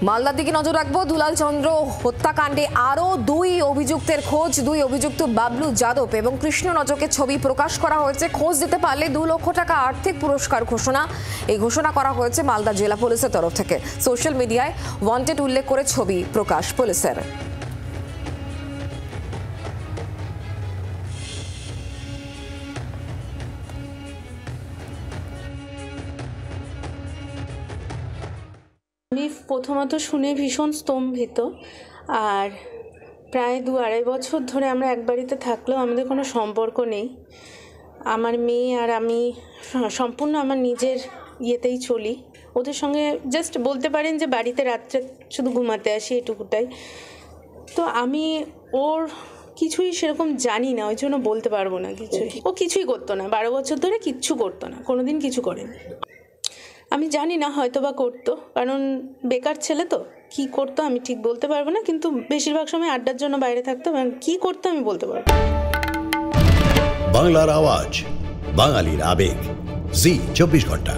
মালদার দিকে নজর রাখবো। দুলাল চন্দ্র হত্যাকাণ্ডে আরো দুই অভিযুক্তের খোঁজ। দুই অভিযুক্ত বাবলু যাদব এবং কৃষ্ণ নজকের ছবি প্রকাশ করা হয়েছে। খোঁজ দিতে পারলে 2 লক্ষ টাকা আর্থিক পুরস্কার ঘোষণা। এই ঘোষণা করা হয়েছে মালদা জেলা পুলিশের তরফ থেকে। সোশ্যাল মিডিয়ায় ওয়ান্টেড উল্লেখ করে ছবি প্রকাশ পুলিশের। আমি প্রথমত শুনে ভীষণ স্তম্ভিত। আর প্রায় 2-2.5 বছর ধরে আমরা এক বাড়িতে থাকলেও আমাদের কোনো সম্পর্ক নেই। আমার মেয়ে আর আমি সম্পূর্ণ আমার নিজের ইয়েতেই চলি। ওদের সঙ্গে জাস্ট বলতে পারেন যে বাড়িতে রাত্রে শুধু ঘুমাতে আসি, এটুকুটাই। তো আমি ওর কিছুই সেরকম জানি না, ওই জন্য বলতে পারবো না কিছুই। ও কিছুই করতো না, 12 বছর ধরে কিচ্ছু করতো না, কোনোদিন কিছু করেনি। আমি জানি না, হয়তো বা করতো, কারণ বেকার ছেলে তো, কি করতো আমি ঠিক বলতে পারবো না। কিন্তু বেশিরভাগ সময় আড্ডার জন্য বাইরে থাকতো, কি করতো আমি বলতে পারবো। বাংলার আওয়াজ, বাঙালির আবেগ, জি 24 ঘন্টা।